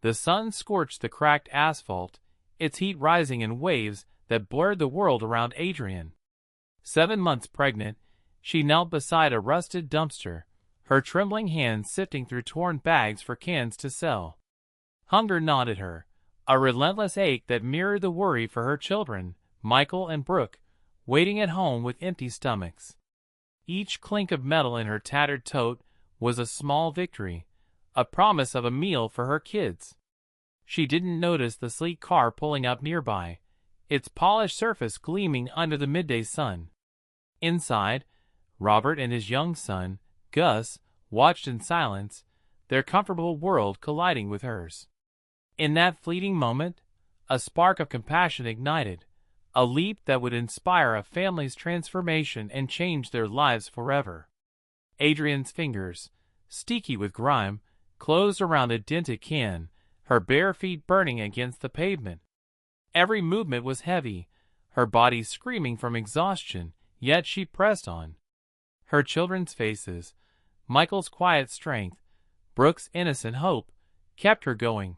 The sun scorched the cracked asphalt, its heat rising in waves that blurred the world around Adrienne. 7 months pregnant, she knelt beside a rusted dumpster, her trembling hands sifting through torn bags for cans to sell. Hunger gnawed at her, a relentless ache that mirrored the worry for her children, Michael and Brooke, waiting at home with empty stomachs. Each clink of metal in her tattered tote was a small victory, a promise of a meal for her kids. She didn't notice the sleek car pulling up nearby, its polished surface gleaming under the midday sun. Inside, Robert and his young son, Gus, watched in silence, their comfortable world colliding with hers. In that fleeting moment, a spark of compassion ignited, a leap that would inspire a family's transformation and change their lives forever. Adrienne's fingers, sticky with grime, closed around a dented can, her bare feet burning against the pavement. Every movement was heavy, her body screaming from exhaustion, yet she pressed on. Her children's faces, Michael's quiet strength, Brooke's innocent hope, kept her going.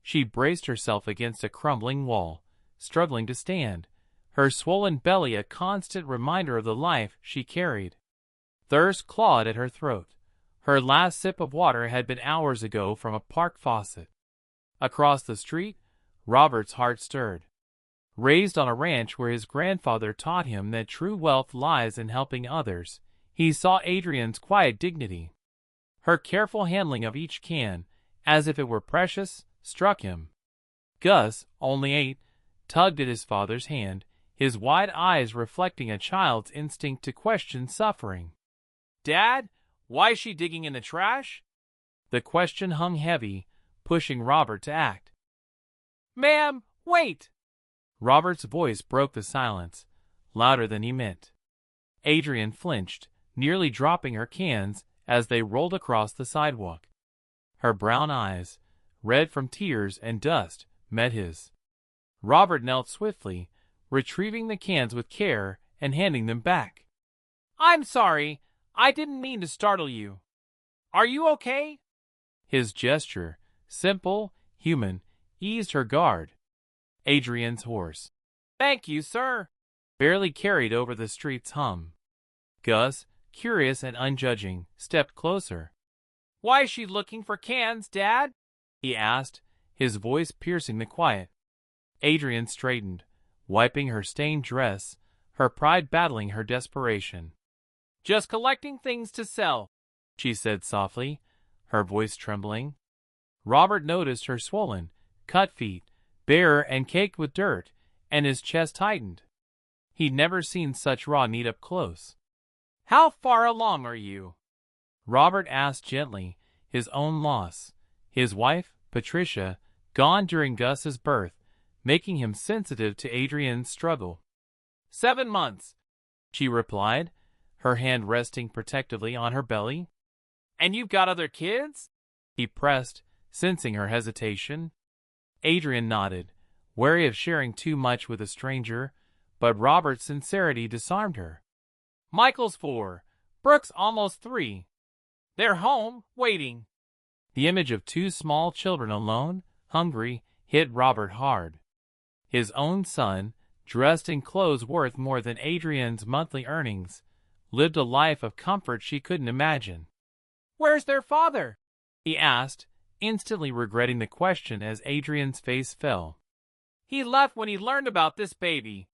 She braced herself against a crumbling wall, struggling to stand, her swollen belly a constant reminder of the life she carried. Thirst clawed at her throat. Her last sip of water had been hours ago from a park faucet. Across the street, Robert's heart stirred. Raised on a ranch where his grandfather taught him that true wealth lies in helping others, he saw Adrienne's quiet dignity. Her careful handling of each can, as if it were precious, struck him. Gus, only 8, tugged at his father's hand, his wide eyes reflecting a child's instinct to question suffering. "Dad, why is she digging in the trash?" The question hung heavy, pushing Robert to act. "Ma'am, wait!" Robert's voice broke the silence, louder than he meant. Adrienne flinched, nearly dropping her cans as they rolled across the sidewalk. Her brown eyes, red from tears and dust, met his. Robert knelt swiftly, retrieving the cans with care and handing them back. "I'm sorry. I didn't mean to startle you. Are you okay?" His gesture, simple, human, eased her guard. Adrienne's horse, "Thank you, sir," barely carried over the street's hum. Gus, curious and unjudging, stepped closer. "Why is she looking for cans, Dad?" he asked, his voice piercing the quiet. Adrienne straightened, wiping her stained dress, her pride battling her desperation. "Just collecting things to sell," she said softly, her voice trembling. Robert noticed her swollen, cut feet, bare and caked with dirt, and his chest tightened. He'd never seen such raw need up close. "How far along are you?" Robert asked gently, his own loss. His wife, Patricia, gone during Gus's birth, making him sensitive to Adrienne's struggle. 7 months, she replied, her hand resting protectively on her belly. "And you've got other kids?" he pressed, sensing her hesitation. Adrienne nodded, wary of sharing too much with a stranger, but Robert's sincerity disarmed her. "Michael's 4, Brooke's almost 3. They're home, waiting." The image of 2 small children alone, hungry, hit Robert hard. His own son, dressed in clothes worth more than Adrienne's monthly earnings, lived a life of comfort she couldn't imagine. "Where's their father?" he asked, instantly regretting the question as Adrienne's face fell. "He left when he learned about this baby,"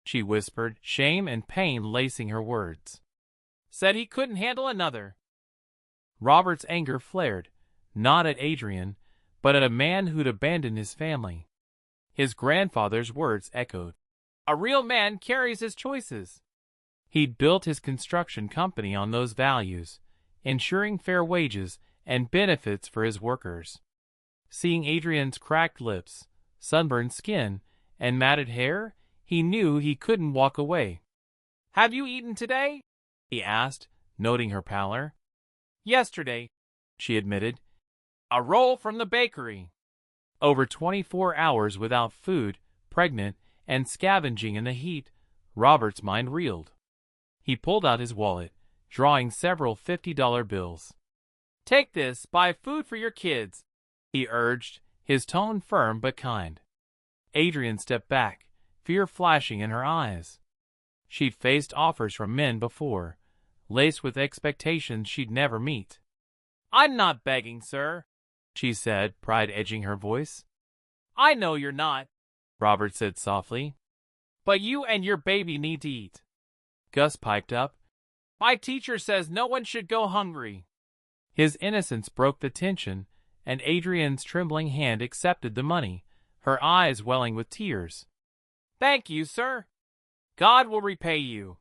she whispered, shame and pain lacing her words. "Said he couldn't handle another." Robert's anger flared, not at Adrienne, but at a man who'd abandoned his family. His grandfather's words echoed. "A real man carries his choices." He'd built his construction company on those values, ensuring fair wages and benefits for his workers. Seeing Adrienne's cracked lips, sunburned skin, and matted hair, he knew he couldn't walk away. "Have you eaten today?" he asked, noting her pallor. "Yesterday," she admitted. "A roll from the bakery." Over 24 hours without food, pregnant, and scavenging in the heat, Robert's mind reeled. He pulled out his wallet, drawing several $50 bills. "Take this, buy food for your kids," he urged, his tone firm but kind. Adrienne stepped back, fear flashing in her eyes. She'd faced offers from men before, laced with expectations she'd never meet. "I'm not begging, sir," she said, pride edging her voice. "I know you're not," Robert said softly. "But you and your baby need to eat." Gus piped up. "My teacher says no one should go hungry." His innocence broke the tension, and Adrienne's trembling hand accepted the money, her eyes welling with tears. "Thank you, sir. God will repay you."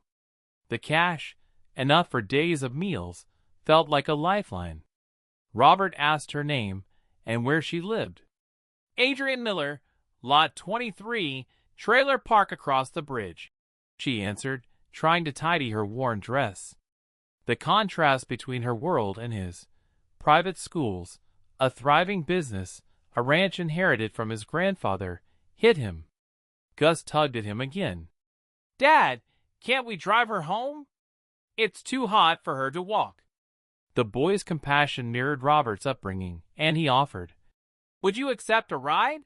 The cash, enough for days of meals, felt like a lifeline. Robert asked her name and where she lived. "Adrienne Miller, Lot 23, trailer park across the bridge," she answered, trying to tidy her worn dress. The contrast between her world and his. Private schools, a thriving business, a ranch inherited from his grandfather, hit him. Gus tugged at him again. "Dad, can't we drive her home? It's too hot for her to walk." The boy's compassion mirrored Robert's upbringing, and he offered, "Would you accept a ride?"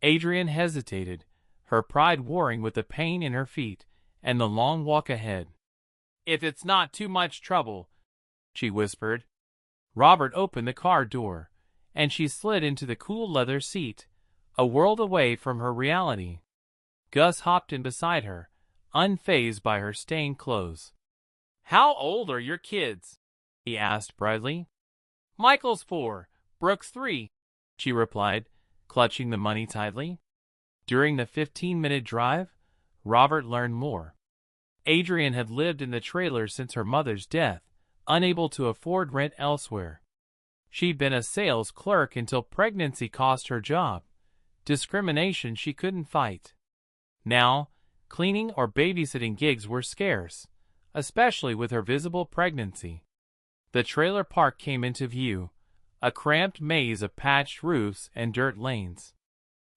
Adrienne hesitated, her pride warring with the pain in her feet and the long walk ahead. "If it's not too much trouble," she whispered. Robert opened the car door, and she slid into the cool leather seat, a world away from her reality. Gus hopped in beside her, unfazed by her stained clothes. "How old are your kids?" he asked brightly. "Michael's 4, Brooke's 3, she replied, clutching the money tightly. During the 15-minute drive, Robert learned more. Adrienne had lived in the trailer since her mother's death, unable to afford rent elsewhere. She'd been a sales clerk until pregnancy cost her job, discrimination she couldn't fight. Now, cleaning or babysitting gigs were scarce, especially with her visible pregnancy. The trailer park came into view, a cramped maze of patched roofs and dirt lanes.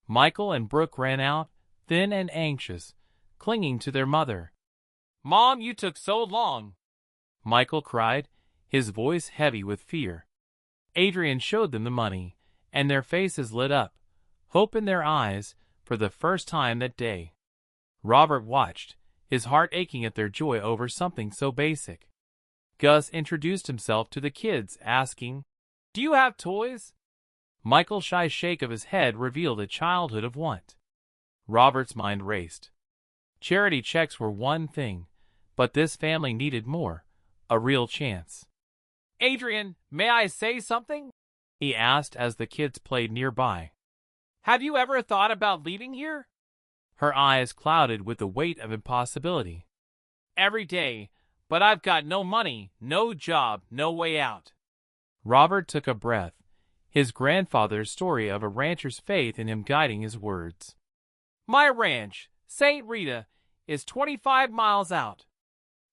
Michael and Brooke ran out, thin and anxious, clinging to their mother. "Mom, you took so long!" Michael cried, his voice heavy with fear. Adrienne showed them the money, and their faces lit up, hope in their eyes, for the first time that day. Robert watched, his heart aching at their joy over something so basic. Gus introduced himself to the kids, asking, "Do you have toys?" Michael's shy shake of his head revealed a childhood of want. Robert's mind raced. Charity checks were one thing, but this family needed more, a real chance. "Adrienne, may I say something?" he asked as the kids played nearby. "Have you ever thought about leaving here?" Her eyes clouded with the weight of impossibility. "Every day, but I've got no money, no job, no way out." Robert took a breath, his grandfather's story of a rancher's faith in him guiding his words. "My ranch, St. Rita, is 25 miles out.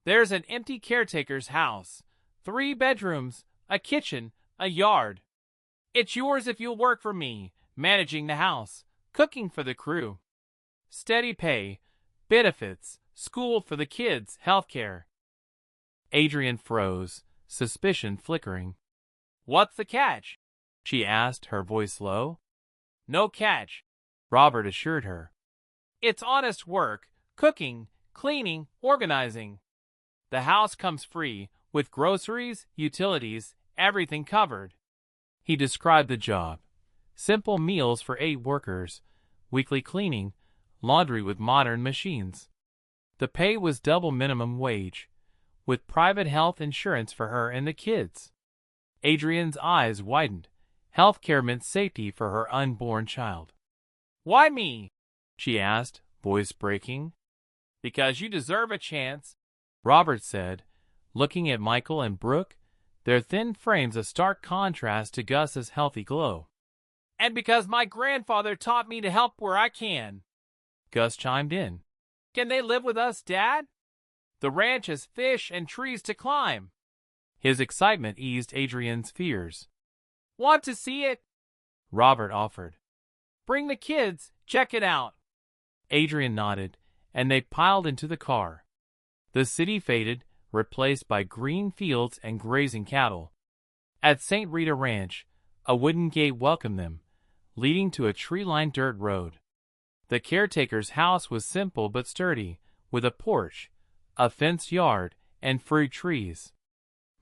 There's an empty caretaker's house, 3 bedrooms, a kitchen, a yard. It's yours if you'll work for me, managing the house, cooking for the crew. Steady pay, benefits, school for the kids, healthcare." Adrienne froze, suspicion flickering. "What's the catch?" she asked, her voice low. "No catch," Robert assured her. "It's honest work, cooking, cleaning, organizing. The house comes free, with groceries, utilities, everything covered." He described the job. Simple meals for 8 workers, weekly cleaning, laundry with modern machines. The pay was double minimum wage, with private health insurance for her and the kids. Adrienne's eyes widened. Healthcare meant safety for her unborn child. "Why me?" she asked, voice breaking. "Because you deserve a chance," Robert said, looking at Michael and Brooke, their thin frames a stark contrast to Gus's healthy glow. "And because my grandfather taught me to help where I can," Gus chimed in. "Can they live with us, Dad? The ranch has fish and trees to climb." His excitement eased Adrienne's fears. "Want to see it?" Robert offered. "Bring the kids, check it out." Adrienne nodded, and they piled into the car. The city faded, replaced by green fields and grazing cattle. At St. Rita Ranch, a wooden gate welcomed them, leading to a tree-lined dirt road. The caretaker's house was simple but sturdy, with a porch, a fenced yard, and fruit trees.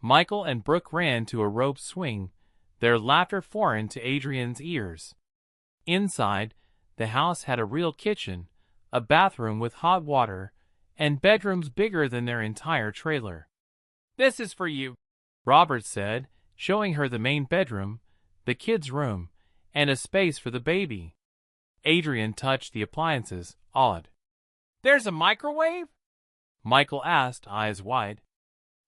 Michael and Brooke ran to a rope swing, their laughter foreign to Adrienne's ears. Inside, the house had a real kitchen, a bathroom with hot water, and bedrooms bigger than their entire trailer. "This is for you," Robert said, showing her the main bedroom, the kids' room, and a space for the baby. Adrienne touched the appliances, awed. "There's a microwave?" Michael asked, eyes wide.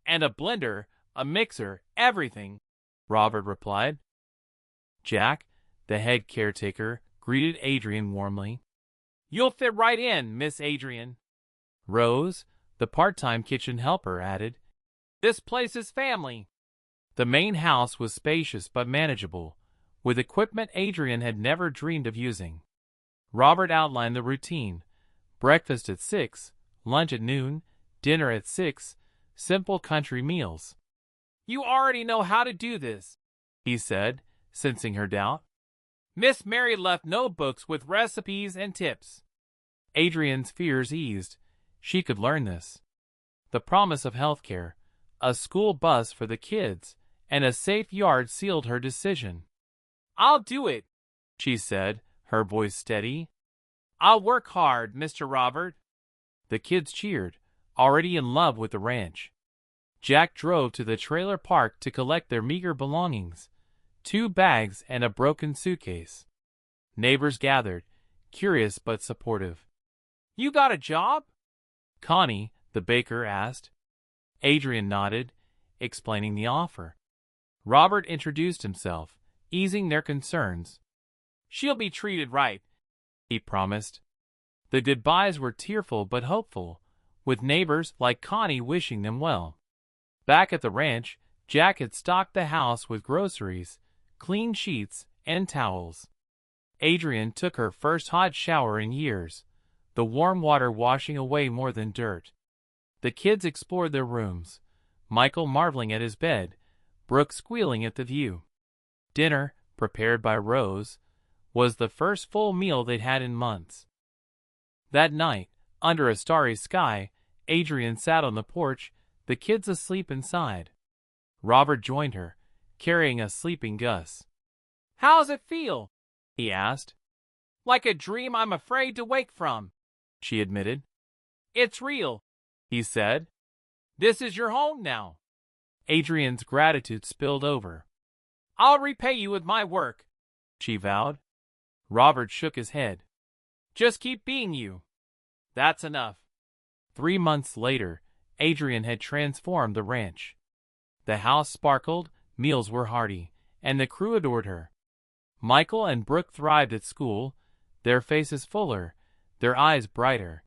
"And a blender, a mixer, everything," Robert replied. Jack, the head caretaker, greeted Adrienne warmly. "You'll fit right in, Miss Adrienne." Rose, the part-time kitchen helper, added, "This place is family." The main house was spacious but manageable, with equipment Adrienne had never dreamed of using. Robert outlined the routine: breakfast at 6, lunch at noon, dinner at 6, simple country meals. "You already know how to do this," he said, sensing her doubt. "Miss Mary left notebooks with recipes and tips." Adrienne's fears eased. She could learn this. The promise of healthcare, a school bus for the kids, and a safe yard sealed her decision. "I'll do it," she said, her voice steady. "I'll work hard, Mr. Robert." The kids cheered, already in love with the ranch. Jack drove to the trailer park to collect their meager belongings, 2 bags and a broken suitcase. Neighbors gathered, curious but supportive. "You got a job?" Connie, the baker, asked. Adrienne nodded, explaining the offer. Robert introduced himself, easing their concerns. "She'll be treated right," he promised. The goodbyes were tearful but hopeful, with neighbors like Connie wishing them well. Back at the ranch, Jack had stocked the house with groceries, clean sheets, and towels. Adrienne took her first hot shower in years, the warm water washing away more than dirt. The kids explored their rooms, Michael marveling at his bed, Brooke squealing at the view. Dinner, prepared by Rose, was the first full meal they'd had in months. That night, under a starry sky, Adrienne sat on the porch, the kids asleep inside. Robert joined her, carrying a sleeping Gus. "How's it feel?" he asked. "Like a dream I'm afraid to wake from," she admitted. "It's real," he said. "This is your home now." Adrienne's gratitude spilled over. "I'll repay you with my work," she vowed. Robert shook his head. "Just keep being you. That's enough." 3 months later, Adrienne had transformed the ranch. The house sparkled, meals were hearty, and the crew adored her. Michael and Brooke thrived at school, their faces fuller, their eyes brighter.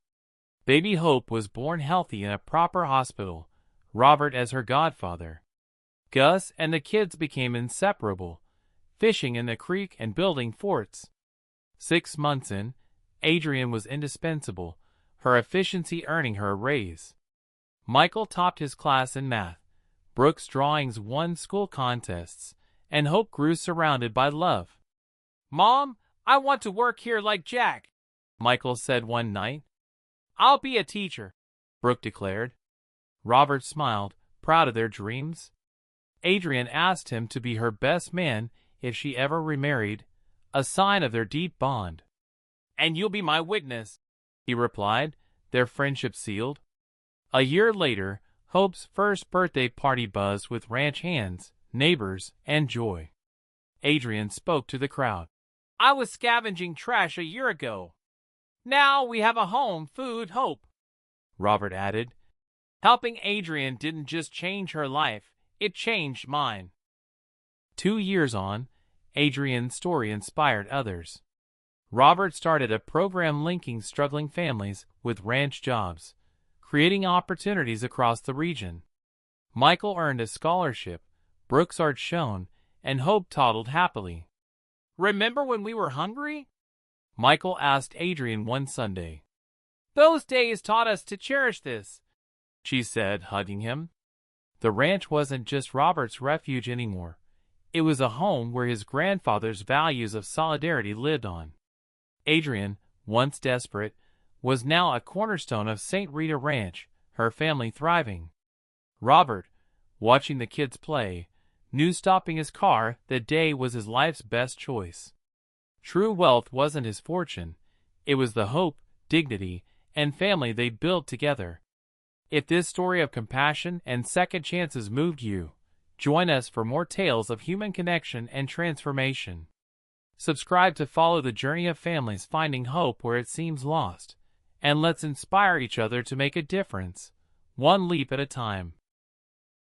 Baby Hope was born healthy in a proper hospital, Robert as her godfather. Gus and the kids became inseparable, fishing in the creek and building forts. 6 months in, Adrienne was indispensable, her efficiency earning her a raise. Michael topped his class in math, Brooke's drawings won school contests, and Hope grew surrounded by love. "Mom, I want to work here like Jack," Michael said one night. "I'll be a teacher," Brooke declared. Robert smiled, proud of their dreams. Adrienne asked him to be her best man if she ever remarried, a sign of their deep bond. "And you'll be my witness," he replied, their friendship sealed. A year later, Hope's first birthday party buzzed with ranch hands, neighbors, and joy. Adrienne spoke to the crowd. "I was scavenging trash a year ago. Now we have a home, food, hope," Robert added. Helping Adrienne didn't just change her life, it changed mine. 2 years on, Adrienne's story inspired others. Robert started a program linking struggling families with ranch jobs, creating opportunities across the region. Michael earned a scholarship, Brooke's art shown, and Hope toddled happily. "Remember when we were hungry?" Michael asked Adrienne one Sunday. "Those days taught us to cherish this," she said, hugging him. The ranch wasn't just Robert's refuge anymore. It was a home where his grandfather's values of solidarity lived on. Adrienne, once desperate, was now a cornerstone of St. Rita Ranch, her family thriving. Robert, watching the kids play, knew stopping his car that day was his life's best choice. True wealth wasn't his fortune, it was the hope, dignity, and family they built together. If this story of compassion and second chances moved you, join us for more tales of human connection and transformation. Subscribe to follow the journey of families finding hope where it seems lost, and let's inspire each other to make a difference, one leap at a time.